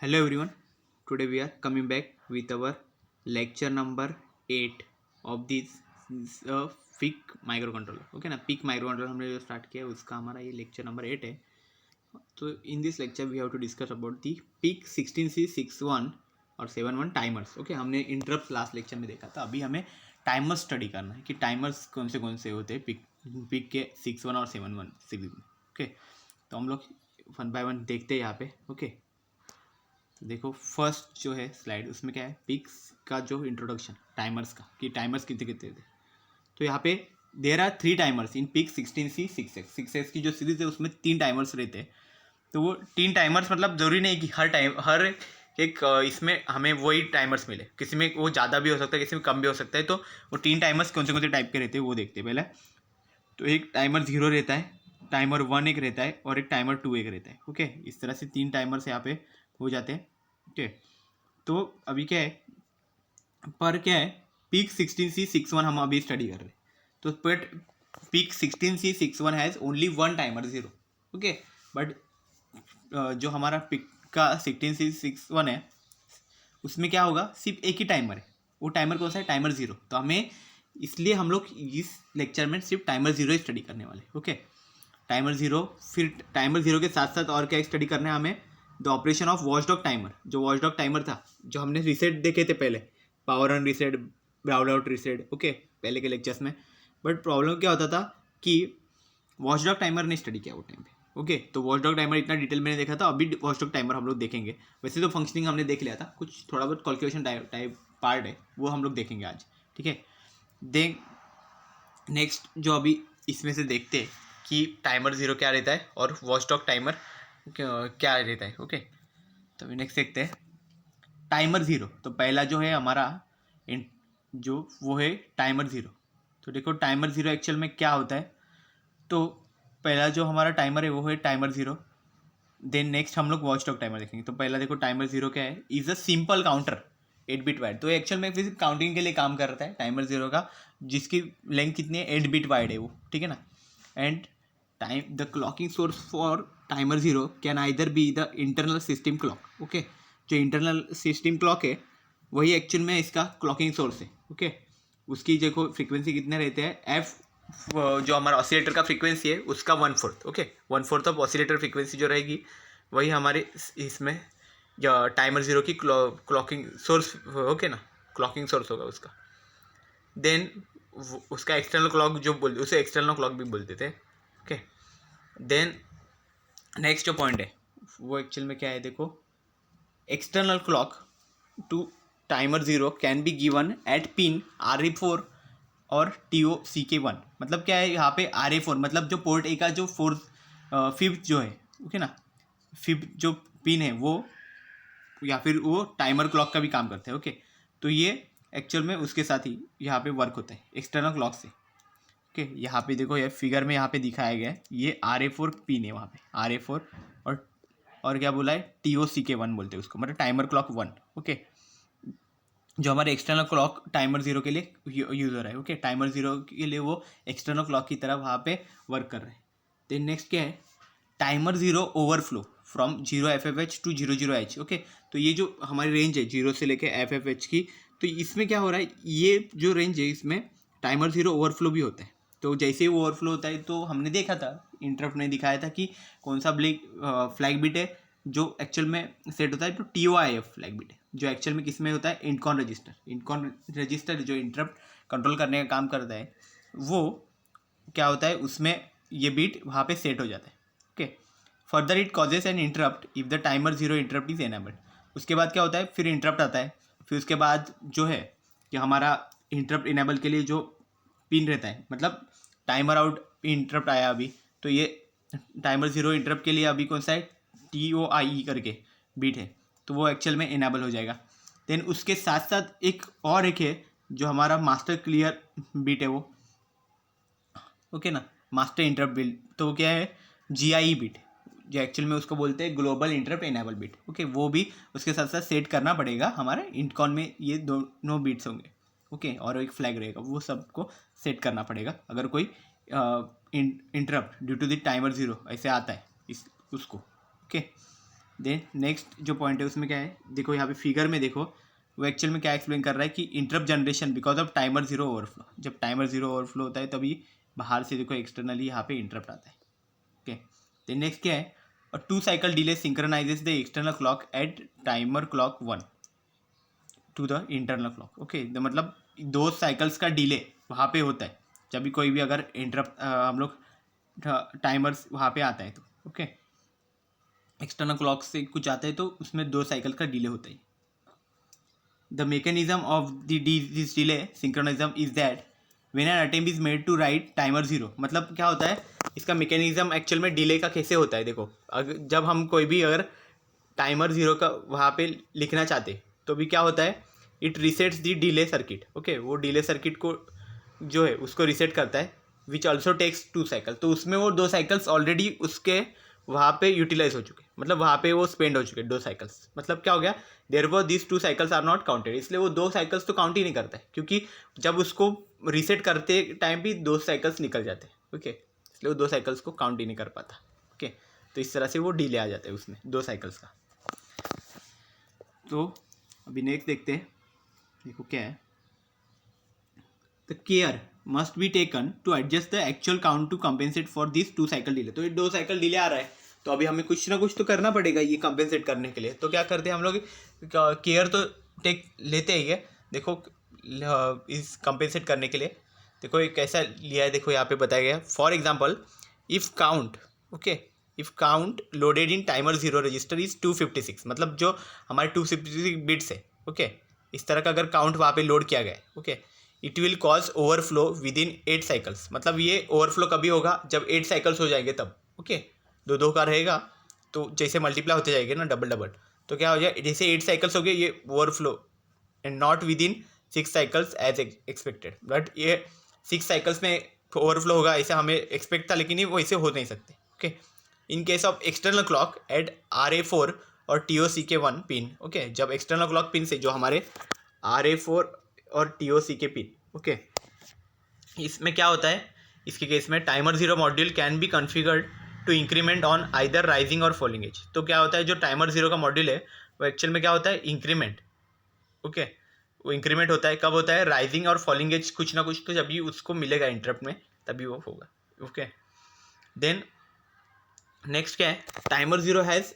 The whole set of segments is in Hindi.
Hello everyone. Today we are coming back with our lecture number 8 of this PIC microcontroller. Okay ना, PIC microcontroller हमने जो स्टार्ट किया है उसका हमारा ये लेक्चर नंबर 8 है. तो in this lecture we have to discuss about the PIC 16C61 और 71 टाइमर्स. ओके, हमने इंटरप्ट लास्ट लेक्चर में देखा था. अभी हमें टाइमर्स स्टडी करना है कि टाइमर्स कौन से होते हैं PIC के 61 और 71 सीरीज में. ओके, तो हम लोग वन बाय वन देखते हैं यहाँ पे. ओके, तो देखो फर्स्ट जो है स्लाइड, उसमें क्या है, पिक्स का जो इंट्रोडक्शन टाइमर्स का, कि टाइमर्स कितने कितने थे. तो यहाँ पे there are 3 timers in PIC 16C 6X की जो सीरीज है उसमें 3 टाइमर्स रहते हैं. तो वो 3 टाइमर्स मतलब ज़रूरी नहीं कि हर एक इसमें हमें वही टाइमर्स मिले. किसी में वो ज़्यादा भी हो सकता है, किसी में कम भी हो सकता है. तो वो 3 टाइमर्स कौन से टाइप के रहते हैं वो देखते हैं पहले. तो एक टाइमर 0 रहता है, टाइमर 1 एक रहता है और एक टाइमर 2 एक रहता है. ओके, इस तरह से 3 टाइमर्स यहाँ पे हो जाते हैं. ओके, तो अभी क्या है, क्या है, PIC 16C61 हम अभी स्टडी कर रहे हैं. तो but PIC 16C61 has only 1 timer 0. Okay, but जो हमारा PIC का 16C61 है उसमें क्या होगा, सिर्फ एक ही टाइमर है. वो टाइमर कौन सा है, टाइमर 0. तो हमें इसलिए हम लोग इस लेक्चर में सिर्फ टाइमर 0 ही स्टडी करने वाले. Okay, timer 0. फिर टाइमर 0 के साथ साथ और क्या स्टडी करना है हमें, the operation of watchdog timer. जो वॉचडॉग टाइमर था, जो हमने रीसेट देखे थे पहले, power on reset, brown out reset. Okay, पहले के लेक्चर्स में. बट प्रॉब्लम क्या होता था कि वॉचडॉग टाइमर नहीं स्टडी किया वो टाइम पे. ओके, तो वॉचडॉग टाइमर इतना डिटेल में नहीं देखा था. अभी वॉचडॉग टाइमर हम लोग देखेंगे. वैसे तो फंक्शनिंग हमने देख लिया था, कुछ थोड़ा बहुत कैलकुलेशन टाइप पार्ट है वो हम लोग देखेंगे आज. ठीक है, देन नेक्स्ट जो अभी इसमें से देखते हैं कि टाइमर 0 क्या रहता है और वॉचडॉग टाइमर क्या रहता है. ओके, तो अभी नेक्स्ट देखते हैं टाइमर 0. तो पहला जो है हमारा जो वो है टाइमर 0. तो देखो टाइमर 0 एक्चुअल में क्या होता है. तो पहला जो हमारा टाइमर है वो है टाइमर 0. देन नेक्स्ट हम लोग वॉचडॉग टाइमर देखेंगे. तो पहला देखो टाइमर 0 क्या है, is a simple counter 8 bit wide. तो एक्चुअल में फिर काउंटिंग के लिए काम करता है टाइमर 0 का, जिसकी लेंथ कितनी है, 8 बिट वाइड है वो. ठीक है ना. And time the clocking source for timer 0 can either be the internal system clock. Okay, जो इंटरनल सिस्टम क्लॉक है वही एक्चुअल में इसका क्लॉकिंग सोर्स है. ओके, उसकी देखो फ्रीक्वेंसी कितने रहते हैं, एफ जो हमारा ऑसिलेटर का फ्रीक्वेंसी है उसका 1/4. ओके, 1/4 ऑफ ऑसिलेटर फ्रीक्वेंसी जो रहेगी वही हमारे इसमें टाइमर 0 की क्लॉकिंग सोर्स. ओके ना, क्लॉकिंग सोर्स होगा उसका. देन उसका एक्सटर्नल क्लॉक जो बोलते, उसे एक्सटर्नल क्लॉक भी बोलते थे. ओके, देन नेक्स्ट जो पॉइंट है वो एक्चुअल में क्या है, देखो external clock to timer 0 can be given at pin RA4 और TOCK1. मतलब क्या है यहाँ पे, RA4 मतलब जो पोर्ट ए का जो फिफ्थ जो है, ओके ना, फिफ्थ जो पिन है वो, या फिर वो टाइमर क्लॉक का भी काम करता है. ओके, तो ये एक्चुअल में उसके साथ ही यहाँ पे वर्क होता है एक्सटर्नल क्लॉक से. ओके, यहाँ पे देखो ये फिगर में यहाँ पे दिखाया गया है, ये RA4 पिन है वहाँ पे, RA4 और क्या बोला है, TOCK1 बोलते हैं उसको, मतलब टाइमर क्लॉक 1. ओके, जो हमारे एक्सटर्नल क्लॉक टाइमर 0 के लिए यूज़ हो रहा है. ओके, टाइमर 0 के लिए वो एक्सटर्नल क्लॉक की तरह वहाँ पे वर्क कर रहे हैं. देन नेक्स्ट क्या है, timer 0 overflow from 0 FFH to 00H. Okay, तो ये जो हमारी रेंज है 0 से लेके FFH की, तो इसमें क्या हो रहा है, ये जो रेंज है इसमें टाइमर 0 ओवरफ्लो भी होता है. तो जैसे ही वो ओवरफ्लो होता है तो हमने देखा था, इंटरप्ट ने दिखाया था कि कौन सा फ्लैग बिट है जो एक्चुअल में सेट होता है. तो TOIF फ्लैग बिट है जो एक्चुअल में किस में होता है, इंटकॉन रजिस्टर जो इंटरप्ट कंट्रोल करने का काम करता है, वो क्या होता है उसमें ये बीट वहाँ पे सेट हो जाता है. Okay, further it causes an interrupt if the timer 0 interrupt is enabled. उसके बाद क्या होता है, फिर इंटरप्ट आता है. फिर उसके बाद जो है कि हमारा इंटरप्ट इनेबल के लिए जो पिन रहता है, मतलब टाइमर आउट इंटरप्ट आया अभी, तो ये टाइमर 0 इंटरप्ट के लिए अभी कौन सा है, TOIE करके बीट है, तो वो एक्चुअल में इनेबल हो जाएगा. देन उसके साथ साथ एक है जो हमारा मास्टर क्लियर बीट है वो. ओके ना, मास्टर इंटरप्ट बिट, तो वो क्या है, GIE बिट, जो एक्चुअल में उसको बोलते हैं global interrupt enable bit. Okay, वो भी उसके साथ साथ सेट करना पड़ेगा. हमारे इंटकॉन में ये दोनों बिट्स होंगे. ओके, और एक फ्लैग रहेगा, वो सबको सेट करना पड़ेगा अगर कोई interrupt due to the timer 0 ऐसे आता है उसको. ओके, देन नेक्स्ट जो पॉइंट है उसमें क्या है, देखो यहाँ पे फिगर में देखो, वो एक्चुअल में क्या एक्सप्लेन कर रहा है कि interrupt generation because off timer zero overflow. जब टाइमर जीरो ओवरफ्लो होता है तभी बाहर से देखो एक्सटर्नली यहाँ पे इंटरप्ट आता है। ओके, देन नेक्स्ट क्या है, और 2 cycle delay synchronises the external clock at timer clock 1 to the internal clock. Okay, मतलब 2 साइकिल्स का डिले वहाँ पे होता है जब भी कोई भी अगर इंटरप्ट हम लोग टाइमर्स वहाँ पे आता है तो। ओके, एक्सटर्नल क्लॉक से कुछ आता है तो उसमें 2 साइकिल का डिले होता है। The mechanism of this delay synchronism is that when an attempt is made to write timer zero. मतलब क्या होता है इसका मैकेनिज्म एक्चुअल में डिले का कैसे होता है, देखो अगर जब हम कोई भी अगर टाइमर जीरो का वहाँ पे लिखना चाहते तो भी क्या होता है, it resets the delay circuit. Okay, वो डिले सर्किट को जो है उसको रीसेट करता है, विच ऑल्सो टेक्स 2 साइकिल। तो उसमें वो 2 साइकिल्स ऑलरेडी उसके वहाँ पे यूटिलाइज हो चुके, मतलब वहाँ पे वो स्पेंड हो चुके 2 साइकिल्स। मतलब क्या हो गया, therefore this 2 cycles are not counted. इसलिए वो 2 साइकिल्स तो काउंट ही नहीं करता है, क्योंकि जब उसको रीसेट करते टाइम भी 2 साइकिल्स निकल जाते हैं। ओके, इसलिए वो 2 साइकिल्स को काउंट ही नहीं कर पाता। ओके, तो इस तरह से वो डिले आ जाता है उसमें 2 साइकिल्स का। तो अभी नेक्स्ट देखते हैं, देखो क्या है, the care must be taken to adjust the actual count to compensate for this 2 cycle delay. तो ये 2 साइकिल डिले आ रहा है तो अभी हमें कुछ ना कुछ तो करना पड़ेगा ये कंपेंसेट करने के लिए। तो क्या करते हैं हम लोग, केयर तो टेक लेते ही है। देखो इस कंपेंसेट करने के लिए देखो एक कैसा लिया है, देखो यहाँ पे बताया गया, for example if count, okay, if count loaded in timer zero register is 256, मतलब जो हमारे 256 बिट्स है। ओके, इस तरह का अगर काउंट वहाँ पे लोड किया गया है, okay, it will cause overflow with in 8 cycles. मतलब ये ओवरफ्लो कभी होगा जब 8 साइकिल्स हो जाएंगे तब। ओके, 2-2 का रहेगा तो जैसे मल्टीप्लाई होते जाएंगे ना डबल डबल, तो क्या हो जाए, जैसे 8 साइकिल्स हो गए ये overflow, and not within 6 cycles as expected. But ये 6 साइकिल्स में ओवरफ्लो होगा ऐसा हमें एक्सपेक्ट था, लेकिन ये वैसे हो नहीं सकते। Okay, in case of external clock at RA4 और TOCK1 पिन। ओके, जब एक्सटर्नल क्लॉक पिन से जो हमारे RA4 और TOCK पिन, ओके, इसमें क्या होता है, इसके केस में timer zero module can be configured to increment on either rising और फॉलिंग एज। तो क्या होता है, जो टाइमर जीरो का मॉड्यूल है वो एक्चुअल में क्या होता है, इंक्रीमेंट। ओके, वो इंक्रीमेंट होता है, कब होता है, राइजिंग और फॉलिंग एज कुछ ना कुछ तो जब भी उसको मिलेगा इंटरप्ट में तभी वो होगा। ओके, देन नेक्स्ट क्या है, timer zero has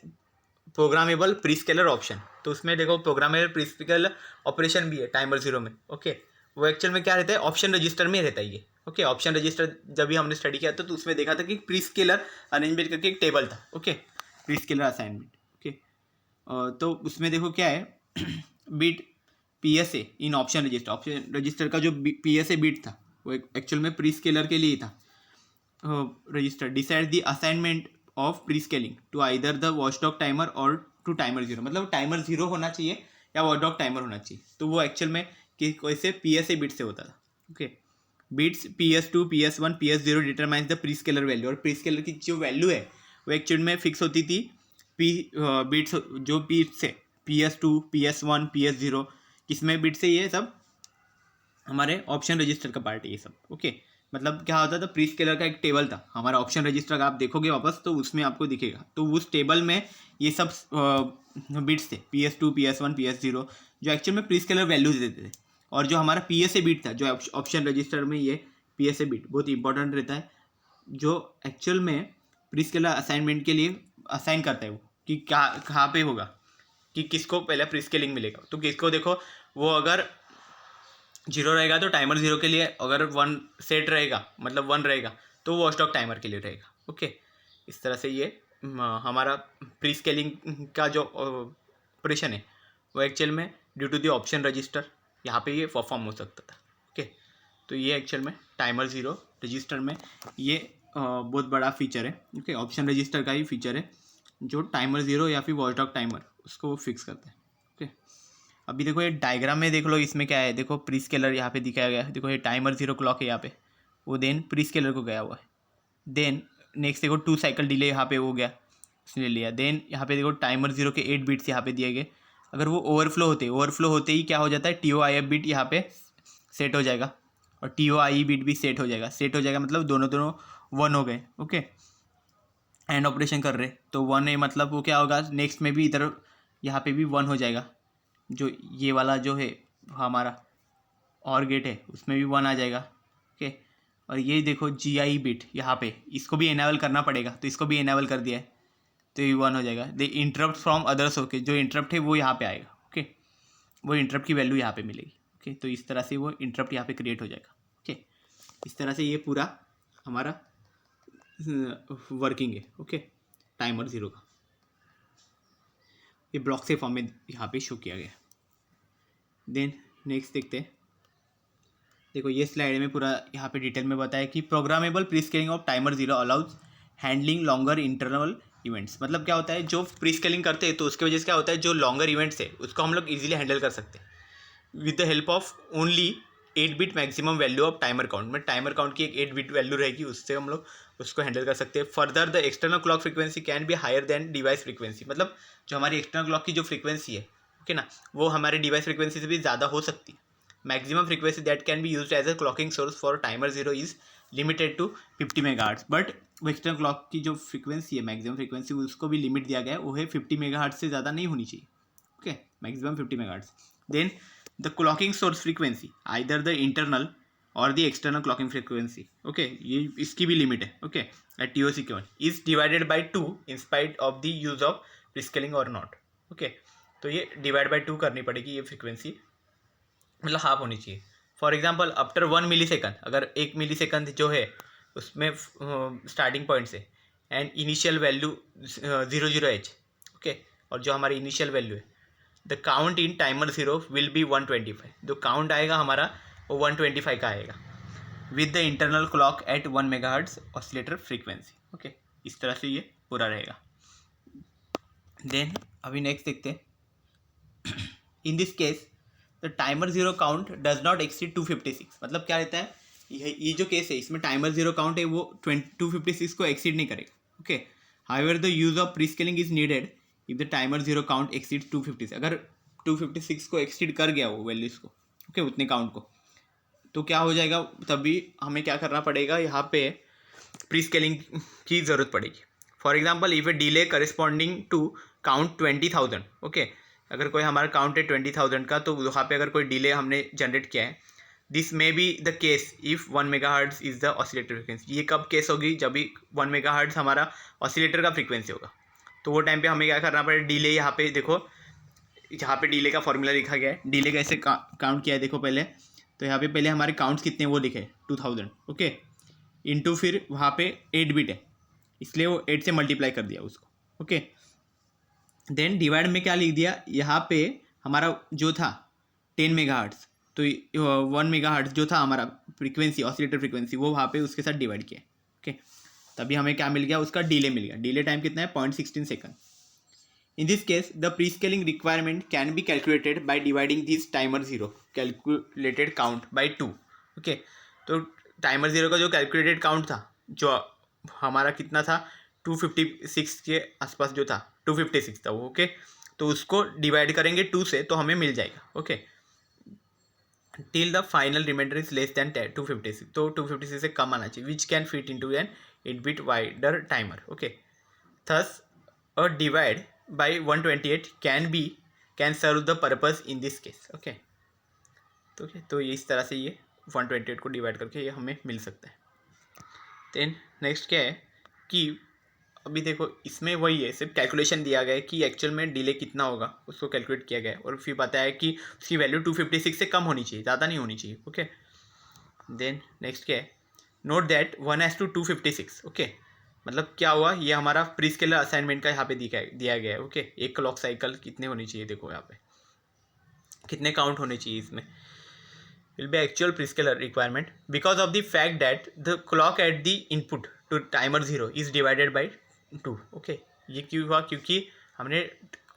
programmable prescaler option. तो उसमें देखो प्रोग्रामेबल प्रीस्केलर ऑपरेशन भी है टाइमर जीरो में। ओके, वो एक्चुअल में क्या रहता है, ऑप्शन रजिस्टर में रहता है ये। ओके, ऑप्शन रजिस्टर जब भी हमने स्टडी किया था तो उसमें देखा था कि प्रीस्केलर अरेंजमेंट करके एक टेबल था। Okay, प्रीस्केलर assignment. ओके, तो उसमें देखो क्या है बीट PSA इन ऑप्शन रजिस्टर का जो PSA बीट था वो एक्चुअल में प्रीस्केलर के लिए था register. Decide the assignment of prescaling to either the watchdog timer और टू टाइमर जीरो। मतलब टाइमर जीरो होना चाहिए या वॉचडॉग टाइमर होना चाहिए। तो वो एक्चुअल में कैसे PSA बीट से होता था। Okay, bits PS2 PS1 PS0 determines the prescaler value. और प्री स्केलर की जो वैल्यू है वो एक्चुअल में फिक्स होती थी बीट्स जो बीट्स से PS2 PS1 PS0 किसमें बीट से, ये सब हमारे ऑप्शन रजिस्टर का पार्ट है ये सब। ओके, मतलब क्या होता था, प्री स्केलर का एक टेबल था हमारा ऑप्शन रजिस्टर का, आप देखोगे वापस तो उसमें आपको दिखेगा। तो उस टेबल में ये सब बिट्स थे PS2 PS1 PS0 जो एक्चुअल में प्री स्केलर वैल्यूज देते थे। और जो हमारा PSA बीट था, जो ऑप्शन रजिस्टर में ये PSA बीट बहुत इंपॉर्टेंट रहता है, जो एक्चुअल में प्री स्केलर असाइनमेंट के लिए असाइन करता है वो कि कहाँ पे होगा, कि किसको पहले प्री स्केलिंग मिलेगा। तो किसको देखो, वो अगर जीरो रहेगा तो टाइमर जीरो के लिए, अगर 1 सेट रहेगा मतलब 1 रहेगा तो वो वॉचडॉग टाइमर के लिए रहेगा। ओके, इस तरह से ये हमारा प्री स्केलिंग का जो ऑपरेशन है वो एक्चुअल में due to the option register यहाँ पे ये परफॉर्म हो सकता था। ओके, तो ये एक्चुअल में टाइमर जीरो रजिस्टर में ये बहुत बड़ा फीचर है। ओके, ऑप्शन रजिस्टर का ही फीचर है जो टाइमर जीरो या फिर वॉचडॉग टाइमर उसको फिक्स करता है। ओके, अभी देखो ये डायग्राम में देख लो, इसमें क्या है, देखो प्री स्केलर यहाँ पे दिखाया गया है। देखो ये टाइमर जीरो क्लॉक है यहाँ पे, वो देन प्री स्केलर को गया हुआ है। देन नेक्स्ट देखो 2 साइकिल डिले यहाँ पे हो गया, उसने लिया। देन यहाँ पे देखो टाइमर जीरो के 8 बिट्स यहाँ पे दिए गए। अगर वो ओवरफ्लो होते ही क्या हो जाता है, TOIF बिट यहाँ पे सेट हो जाएगा और TOIE बिट भी सेट हो जाएगा मतलब दोनों 1 हो गए। ओके, एंड ऑपरेशन कर रहे तो 1 है, मतलब वो क्या होगा नेक्स्ट में भी इधर यहाँ पे भी 1 हो जाएगा, जो ये वाला जो है हमारा और गेट है उसमें भी 1 आ जाएगा। ओके, और ये देखो GI बिट यहाँ पे इसको भी इनेबल करना पड़ेगा, तो इसको भी इनेबल कर दिया है तो ये 1 हो जाएगा। The interrupt from others, okay, जो इंटरप्ट है वो यहाँ पे आएगा। ओके, वो इंटरप्ट की वैल्यू यहाँ पे मिलेगी। ओके, तो इस तरह से वो इंटरप्ट यहाँ पे क्रिएट हो जाएगा। ओके, इस तरह से ये पूरा हमारा वर्किंग है। ओके, टाइमर 0 का ये ब्लॉक से फॉर्म में यहाँ पे शो किया गया। देन नेक्स्ट देखते हैं। देखो ये स्लाइड में पूरा यहाँ पे डिटेल में बताया कि programmable pre scaling off timer 0 allows handling longer internal events. मतलब क्या होता है, जो प्री स्केलिंग करते हैं तो उसके वजह से क्या होता है, जो लॉन्गर इवेंट्स है उसको हम लोग इजीली हैंडल कर सकते हैं with the help of only 8 bit maximum value off timer count. में टाइमर काउंट की एक 8 बिट वैल्यू रहेगी, उससे हम लोग उसको हैंडल कर सकते हैं। Further the external clock frequency can be higher than device frequency. मतलब जो हमारी एक्सटर्नल क्लॉक की जो फ्रीक्वेंसी है, ओके ना, वो हमारे डिवाइस फ्रीक्वेंसी से भी ज़्यादा हो सकती है। Maximum frequency that can be used as a clocking source for timer 0 is limited to 50 megahertz. But external clock की जो फ्रीक्वेंसी है, मैक्सिमम फ्रीक्वेंसी, उसको भी लिमिट दिया गया है, वो है 50 मेगाहर्ट्ज से ज़्यादा नहीं होनी चाहिए। Okay, maximum 50 megahertz. Then the clocking source frequency either the internal और the external clocking frequency, okay, ये इसकी भी लिमिट है। ओके, एट TOC केवल is divided by 2 in spite of the use of prescaling और नॉट। ओके, तो ये डिवाइड बाई 2 करनी पड़ेगी, ये फ्रीक्वेंसी मतलब हाफ होनी चाहिए। For example after 1 millisecond, अगर 1 मिली सेकंड जो है उसमें स्टार्टिंग पॉइंट से and initial value 00H, okay, और जो हमारी इनिशियल वैल्यू है, the count in timer 0 will be 125। जो काउंट आएगा हमारा वो 125 का आएगा with the internal clock at 1 megahertz oscillator frequency. Okay, इस तरह से ये पूरा रहेगा। देन अभी नेक्स्ट देखते हैं। In this case the timer 0 count does not exceed 256। मतलब क्या रहता है, ये जो केस है इसमें टाइमर 0 काउंट है वो 256 को एक्सीड नहीं करेगा। Okay, however the use of pre scaling is needed if the timer 0 count exceed 256। अगर 256 को एक्सीड कर गया वो वैल्यूज़ को, ओके, उतने काउंट को, तो क्या हो जाएगा, तभी हमें क्या करना पड़ेगा, यहाँ पे प्री स्केलिंग की ज़रूरत पड़ेगी। For example if a delay corresponding to count 20,000, okay, अगर कोई हमारा काउंट है 20,000 का, तो वहाँ पे अगर कोई डिले हमने जनरेट किया है, this may be the case if 1 megahertz is the oscillator frequency. ये कब केस होगी, जब भी 1 मेगाहर्ट्ज हमारा ऑसिलेटर का फ्रीक्वेंसी होगा, तो वो टाइम पे हमें क्या करना पड़ेगा, डिले, यहाँ पे देखो, यहाँ पे डिले का फॉर्मूला लिखा गया है। डिले कैसे काउंट किया है देखो पहले, तो यहाँ पे पहले हमारे काउंट्स कितने वो लिखे 2000, ओके, इंटू फिर वहाँ पे 8 बिट है इसलिए वो 8 से मल्टीप्लाई कर दिया उसको। ओके, देन डिवाइड में क्या लिख दिया, यहाँ पे हमारा जो था 10 मेगाहर्ट्ज, तो 1 मेगाहर्ट्ज जो था हमारा फ्रीक्वेंसी, ऑसिलेटर फ्रीक्वेंसी, वो वहाँ पे उसके साथ डिवाइड किया। ओके, तभी हमें क्या मिल गया, उसका डिले मिल गया। डिले टाइम कितना है, 0.16 second. In this case, the pre-scaling requirement can be calculated by dividing this timer 0 calculated count by 2. Okay, तो टाइमर 0 का जो कैलकुलेटेड काउंट था, जो हमारा कितना था, 256 के आसपास जो था, 256 था वो। ओके, तो उसको डिवाइड करेंगे 2 से, तो हमें मिल जाएगा। Okay, till the final reminder is less than 256, तो 256 से कम आना चाहिए, which can fit into an 8 bit wider timer. Okay, thus a divide by 128 can serve the purpose in this case. Okay, तो ये इस तरह से ये 128 को डिवाइड करके ये हमें मिल सकता है। देन नेक्स्ट क्या है कि अभी देखो इसमें वही है, सिर्फ कैलकुलेशन दिया गया है कि एक्चुअल में डिले कितना होगा उसको कैलकुलेट किया गया है, और फिर पता है कि उसकी वैल्यू 256 से कम होनी चाहिए, ज़्यादा नहीं होनी चाहिए। ओके, देन नेक्स्ट क्या है, नोट दैट 1:256। ओके, मतलब क्या हुआ, ये हमारा प्री स्केलर असाइनमेंट का यहाँ पे दिया गया है। ओके, एक क्लॉक साइकिल कितने होनी चाहिए, देखो यहाँ पे कितने काउंट होने चाहिए, इसमें will be actual prescaler requirement because of the fact that the clock at the input to timer 0 is divided by 2। Okay, ये क्यों हुआ, क्योंकि हमने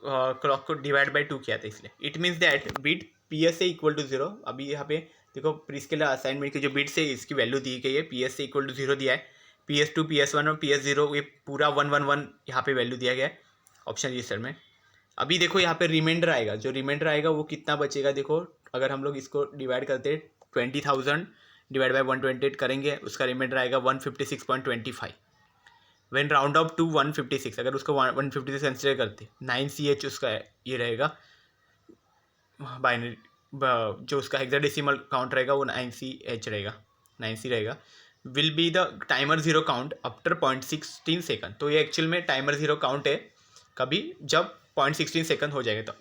क्लॉक को डिवाइड बाई 2 किया था, इसलिए it means that bit PSA equal to 0। अभी यहाँ पे देखो प्री स्केलर असाइनमेंट के जो बिट्स है इसकी वैल्यू दी गई है, PSA इक्वल टू 0 दिया है, PS2 PS1 और PS0 ये पूरा 111 यहाँ पे वैल्यू दिया गया है ऑप्शन रजिस्टर में। अभी देखो यहाँ पे रिमाइंडर आएगा, जो रिमाइंडर आएगा वो कितना बचेगा, देखो अगर हम लोग इसको डिवाइड करते 20,000 डिवाइड बाई 128 करेंगे, उसका रिमाइंडर आएगा 156.25। व्हेन राउंड अप टू 156, अगर उसको 156 कंसिडर करते 9CH उसका ये रहेगा बाइनरी, जो उसका हेक्साडेसिमल काउंट रहेगा वो 9CH रहेगा, 9C रहेगा। Will be the timer zero count after 0.16 second. तो ये एक्चुअल में टाइमर जीरो काउंट है कभी जब 0.16 सेकंड हो जाएगा। तो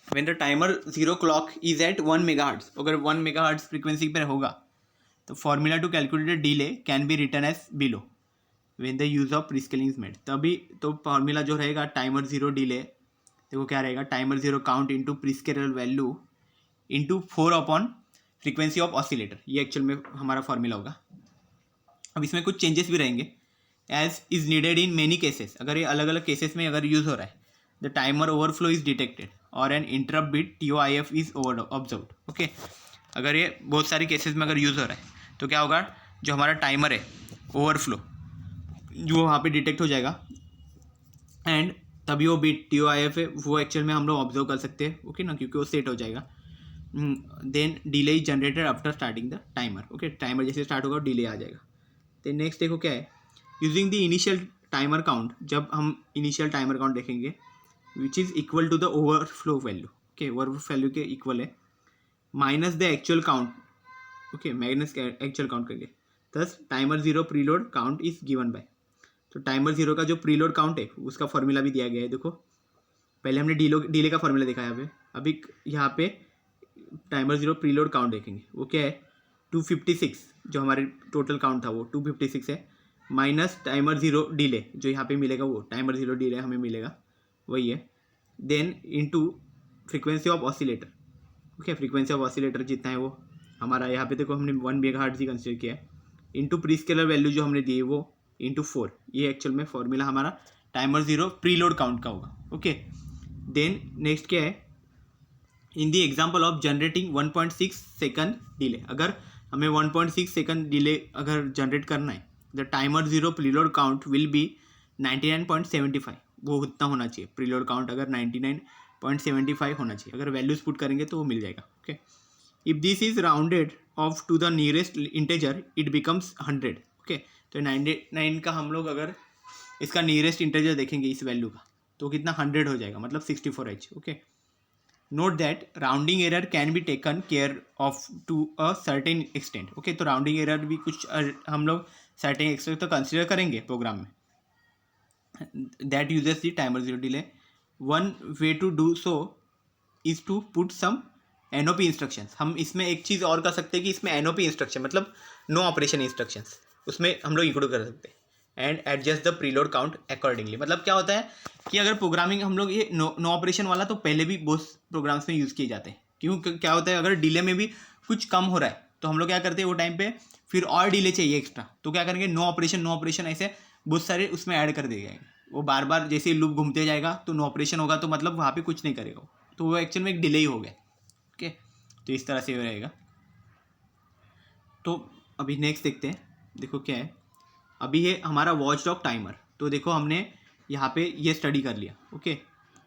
when the timer zero clock is at 1 megahertz, अगर 1 मेगाहर्ट्ज फ्रीक्वेंसी पर होगा तो formula to calculate delay can be written as below when the use of prescaling is made. तभी तो फॉर्मूला जो रहेगा टाइमर जीरो डिले, देखो क्या रहेगा, timer zero count into prescaler value into 4 upon frequency of oscillator, ये एक्चुअल में हमारा फॉर्मूला होगा। अब इसमें कुछ चेंजेस भी रहेंगे, as is needed in many cases, अगर ये अलग अलग केसेस में अगर यूज़ हो रहा है, the timer overflow is detected और an interrupt bit TOIF is over observed. Okay, अगर ये बहुत सारी केसेस में अगर यूज़ हो रहा है तो क्या होगा, जो हमारा टाइमर है ओवरफ्लो जो वहाँ पे डिटेक्ट हो जाएगा एंड तभी वो बिट TOIF है वो एक्चुअल में हम लोग ऑब्जर्व कर सकते हैं। ओके ना, क्योंकि वो सेट हो जाएगा। Then delay is generated after starting the timer. Okay, timer जैसे स्टार्ट होगा डिले आ जाएगा। देन नेक्स्ट देखो क्या है, using the initial timer count, जब हम इनिशियल टाइमर काउंट देखेंगे which is equal to the overflow value. Okay, overflow value के इक्वल है minus the actual count. Okay, minus actual count करेंगे, thus timer zero preload count is given by. तो टाइमर जीरो का जो प्रीलोड काउंट है उसका फॉर्मूला भी दिया गया है। देखो पहले हमने डिले का फॉर्मूला देखा है यहाँ पे, अभी यहाँ पे टाइमर जीरो प्रीलोड काउंट देखेंगे, वो क्या है 256, जो हमारे टोटल काउंट था वो 256 है, माइनस टाइमर जीरो डिले जो यहाँ पे मिलेगा, वो टाइमर जीरो डिले हमें मिलेगा वही है। Then into frequency of oscillator. Okay, frequency of oscillator जितना है वो हमारा यहाँ पे देखो हमने 1 मेगाहर्ट्ज ही कंसिडर किया है, इंटू प्रीस्केलर वैल्यू जो हमने दी है वो इंटू 4, ये एक्चुअल में फॉर्मूला हमारा टाइमर जीरो प्रीलोड काउंट का होगा। ओके, देन नेक्स्ट क्या है, in the example of generating 1.6 second delay, अगर हमें 1.6 सेकंड डिले अगर जनरेट करना है, the timer zero preload count will be 99.75, वो उतना होना चाहिए प्रीलोड काउंट, अगर 99.75 होना चाहिए, अगर वैल्यूज पुट करेंगे तो वो मिल जाएगा। Okay, if this is rounded off to the nearest integer it becomes 100। Okay, तो 99 का हम लोग अगर इसका नियरेस्ट इंटेजर देखेंगे इस वैल्यू का तो कितना 100 हो जाएगा, मतलब 64H। Okay, note that rounding error can be taken care of to a certain extent. Okay, तो राउंडिंग एरर भी कुछ हम लोग सर्टेन एक्सटेंट तो कंसिडर करेंगे प्रोग्राम में, that uses the timer zero delay. One way to do so is to put some NOP instructions. हम इसमें एक चीज़ और कर सकते हैं कि इसमें NOP इंस्ट्रक्शन मतलब नो ऑपरेशन इंस्ट्रक्शंस उसमें हम लोग इंक्लूड कर सकते हैं, and adjust the preload count accordingly. मतलब क्या होता है कि अगर प्रोग्रामिंग हम लोग ये नो ऑपरेशन वाला तो पहले भी बहुत प्रोग्राम्स में यूज़ किए जाते हैं, क्यों क्या होता है अगर डिले में भी कुछ कम हो रहा है तो हम लोग क्या करते हैं वो टाइम पे फिर और डिले चाहिए एक्स्ट्रा, तो क्या करेंगे नो ऑपरेशन ऐसे बहुत सारे उसमें ऐड कर दिए जाएंगे। वो बार बार जैसे लूप घूमते जाएगा तो नो ऑपरेशन होगा तो मतलब वहाँ पे कुछ नहीं करेगा तो वो एक्चुअल में एक डिले ही हो गया। ओके, तो इस तरह से हो रहेगा। तो अभी नेक्स्ट देखते हैं, देखो क्या है, अभी ये हमारा वॉच डॉग टाइमर, तो देखो हमने यहाँ पे ये स्टडी कर लिया। ओके,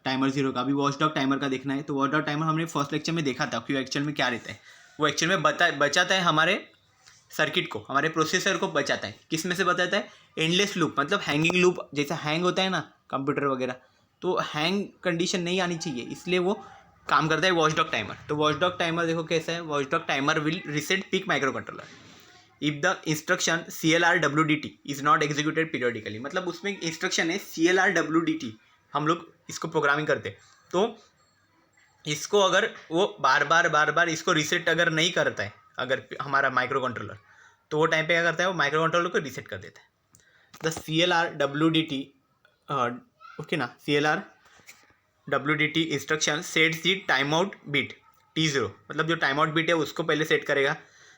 टाइमर जीरो का, अभी वॉच डॉग टाइमर का देखना है, तो वॉच डॉग टाइमर हमने फर्स्ट लेक्चर में देखा था कि एक्चुअल में क्या रहता है, वो एक्चुअल में बचाता है हमारे सर्किट को, हमारे प्रोसेसर को बचाता है। किस में से बचाता है, एंडलेस लूप, मतलब हैंगिंग लूप, जैसा हैंग होता है ना कंप्यूटर वगैरह, तो हैंग कंडीशन नहीं आनी चाहिए, इसलिए वो काम करता है वॉच डॉग टाइमर। तो वॉच डॉग टाइमर देखो कैसा है, watchdog timer will reset PIC microcontroller if the instruction CLR-WDT is not executed periodically. मतलब उसमें इंस्ट्रक्शन है CLR-WDT, हम लोग इसको प्रोग्रामिंग करते, तो इसको अगर वो बार बार इसको रीसेट अगर नहीं करता है अगर हमारा माइक्रो कंट्रोलर, तो वो टाइम पे क्या करता है वो माइक्रो कंट्रोलर को रीसेट कर देता है। द CLR-WDT ओके ना, CLR-WDT instruction sets the time out bit T0, मतलब जो टाइम आउट बिट है उसको पहले सेट करेगा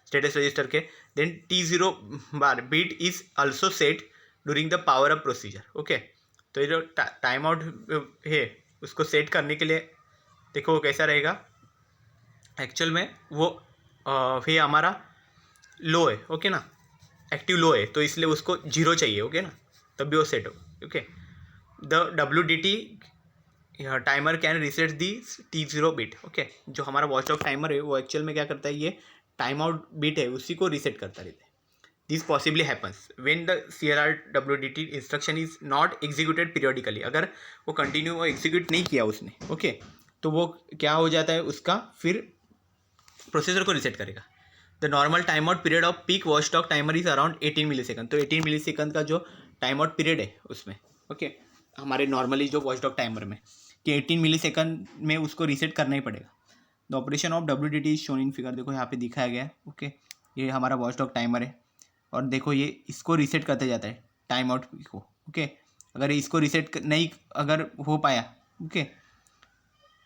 स्टेटस रजिस्टर के, then T0 bar bit is also set during the power up procedure. Okay, तो ये जो टाइम आउट है उसको सेट करने के लिए देखो वो कैसा रहेगा, एक्चुअल में वो ये हमारा लो है। ओके ना, एक्टिव लो है तो इसलिए उसको 0 चाहिए। ओके ना, तब भी वो सेट हो। Okay, the WDT timer can reset the T0 bit. Okay, जो हमारा वॉच डॉग टाइमर है वो एक्चुअल में क्या करता है, ये टाइम आउट बिट है उसी को रीसेट करता रहता है। This possibly happens when the CLRWDT instruction is not executed periodically. अगर वो कंटिन्यू वो एग्जीक्यूट नहीं किया उसने, ओके, तो वो क्या हो जाता है उसका, फिर प्रोसेसर को रिसेट करेगा. The normal time out period off peak watchdog timer is around 18 millisecond. तो 18 मिलीसेकंड का जो टाइम आउट पीरियड है उसमें, ओके, हमारे नॉर्मली जो वॉचडॉग टाइमर में कि 18 मिलीसेकंड में उसको रीसेट करना ही पड़ेगा. The operation of WDT is shown in figure. देखो यहाँ पे दिखाया गया है, ओके, ये हमारा वॉचडॉग टाइमर है और देखो ये इसको रीसेट करते जाता है टाइम आउट को, ओके. अगर इसको रीसेट नहीं अगर हो पाया, ओके,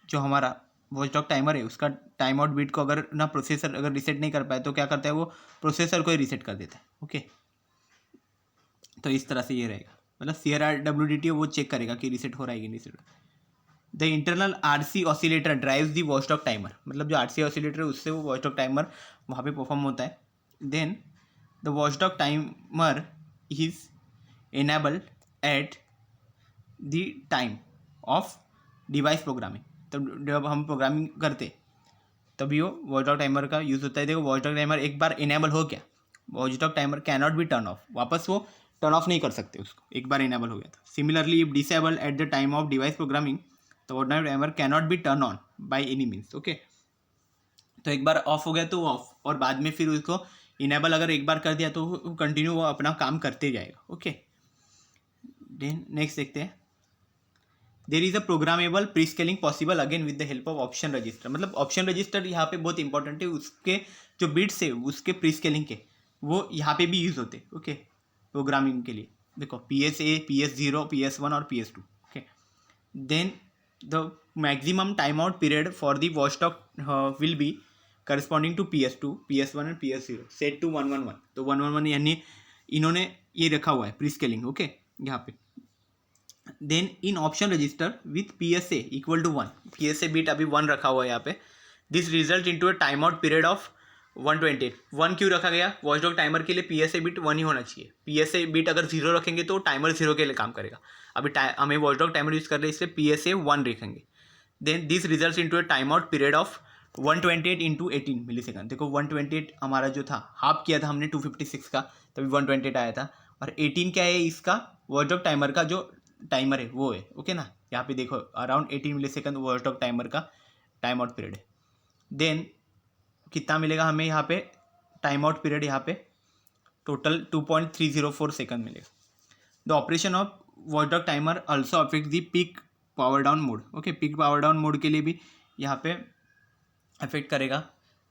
जो हमारा वॉचडॉग टाइमर है उसका टाइम आउट बीट को अगर ना प्रोसेसर अगर रीसेट नहीं कर पाए तो क्या करता है वो प्रोसेसर को ही रीसेट कर देता है, ओके. तो इस तरह से ये रहेगा, मतलब CLRWDT वो चेक करेगा कि रीसेट हो रहा है कि नहीं. The internal RC oscillator drives the watchdog timer. मतलब जो RC ऑसिलेटर है उससे वो वॉचडॉग टाइमर वहाँ पे परफॉर्म होता है. Then the watchdog timer is enabled at the time of device programming. तब जब हम प्रोग्रामिंग करते तभी वो वॉचडॉग टाइमर का यूज़ होता है. देखो वॉचडॉग टाइमर एक बार इनेबल हो गया, watchdog timer can not be turn off. वापस वो टर्न ऑफ नहीं कर सकते उसको, एक बार इनेबल हो गया था. Similarly if disable at the time of device programming तो watchdog timer can not be turn on by any means, okay. तो एक बार ऑफ हो गया तो ऑफ, और बाद में फिर उसको इनेबल अगर एक बार कर दिया तो कंटिन्यू वो अपना काम करते जाएगा, ओके. देन नेक्स्ट देखते हैं. There is a programmable pre scaling possible again with the help of option register. मतलब ऑप्शन रजिस्टर यहाँ पे बहुत इंपॉर्टेंट है. उसके जो बिट्स है उसके प्री स्केलिंग के वो यहाँ पे भी यूज़ होते हैं, ओके, प्रोग्रामिंग के लिए. देखो PSA, PS0, PS1 और PS2, okay. Then the maximum time out period for the watchdog will be corresponding to PS2, PS1 and PS0 set to 111. तो 111 यानी इन्होंने ये रखा हुआ है प्री स्केलिंग, ओके, यहाँ पे. Then in option register with PSA equal to 1. PSA bit अभी 1 रखा हुआ है यहाँ पे. This result into a time out period of 128. 1 क्यों रखा गया? वॉचडॉग टाइमर के लिए PSA बीट 1 ही होना चाहिए. PSA बीट अगर 0 रखेंगे तो टाइमर 0 के लिए काम करेगा. अभी हमें वॉचडॉग टाइमर यूज़ कर रहे हैं इसलिए PSA 1 रखेंगे. Then this result into a time out period of 128 into 18 millisecond. देखो 128 हमारा जो था हाफ किया था हमने 256 का, तभी 128 आया था. और 18 क्या है इसका वॉचडॉग टाइमर का जो टाइमर है वो है, ओके ना. यहाँ पे देखो अराउंड 18 मिलीसेकंड वॉचडॉग टाइमर का टाइम आउट पीरियड है. देन कितना मिलेगा हमें यहाँ पे टाइम आउट पीरियड, यहाँ पे टोटल 2.304 सेकंड मिलेगा. The operation of watchdog timer also affect the peak power down mode, okay. Peak power down mode के लिए भी यहाँ पे अफेक्ट करेगा.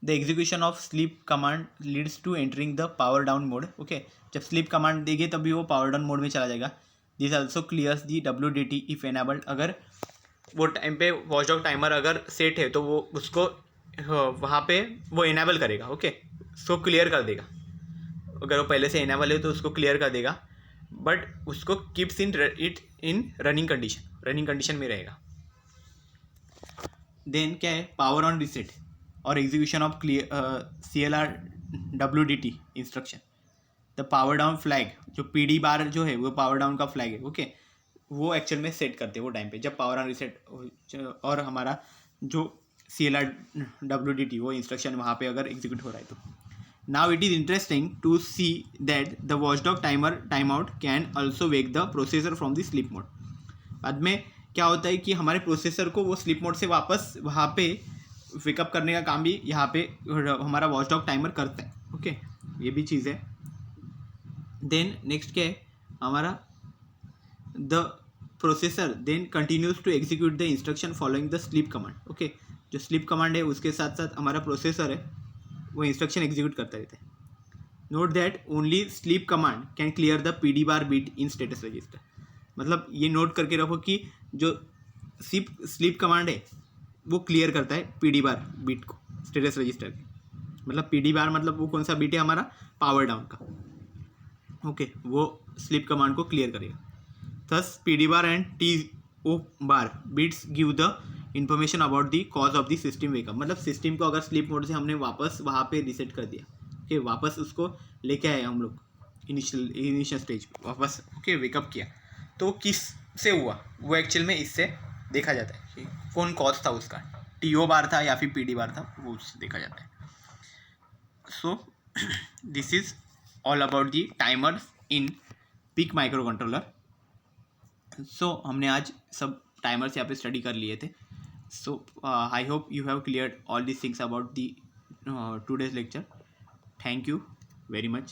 The execution of sleep command leads to entering the power down mode, okay. जब स्लीप कमांड देंगे तभी वो पावर डाउन मोड में चला जाएगा. This also clears the WDT if enabled. अगर वो टाइम पे वॉचडॉग टाइमर अगर सेट है तो वो उसको वहाँ पे वो इनेबल करेगा, ओके, उसको क्लियर कर देगा. अगर वो पहले से इनेबल है तो उसको क्लियर कर देगा, बट उसको कीप्स इन रनिंग कंडीशन में रहेगा. देन क्या है पावर ऑन रिसेट और execution of CLRWDT instruction. The power down flag जो PD बार जो है वो पावर डाउन का फ्लैग है, ओके. वो एक्चुअल में सेट करते हैं वो टाइम पे जब पावर ऑन रिसेट और हमारा जो CLRWDT वो इंस्ट्रक्शन वहाँ पे अगर एग्जीक्यूट हो रहा है तो. Now it is interesting to see that the watchdog time out can also wake the processor from the sleep mode. बाद में क्या होता है कि हमारे प्रोसेसर को वो स्लीप मोड से वापस वहाँ पे पिकअप करने का काम भी यहाँ पे हमारा वॉचडॉग टाइमर करता है, ओके. ये भी चीज़ है. देन नेक्स्ट क्या है हमारा the processor then continues to execute the instruction following the sleep command, okay. जो स्लीप कमांड है उसके साथ साथ हमारा प्रोसेसर है वो इंस्ट्रक्शन एग्जीक्यूट करता रहता है. Note that only sleep command can clear the PD bar beat in status register. मतलब ये नोट करके रखो कि जो स्लीप कमांड है वो क्लियर करता है PD बार बीट को स्टेटस रजिस्टर के. मतलब PD बार मतलब वो कौन सा बीट है हमारा पावर डाउन का, ओके. वो स्लीप कमांड को क्लियर करेगा. Thus PD bar and TO bar beats give the information about the cause of the system wake up. मतलब सिस्टम को अगर स्लीप मोड से हमने वापस वहाँ पे रीसेट कर दिया, ओके, वापस उसको लेके आए हम लोग इनिशियल स्टेज पे वापस, ओके, वेकअप किया, तो किस से हुआ वो एक्चुअल में इससे देखा जाता है कि कौन कॉज था उसका, TO बार था या फिर PD बार था, वो उससे देखा जाता है. So this is all about the timers in PIC microcontroller. So हमने आज सब टाइमर्स यहाँ पे स्टडी कर लिए थे. So I hope you have cleared all these things about the today's lecture. Thank you very much.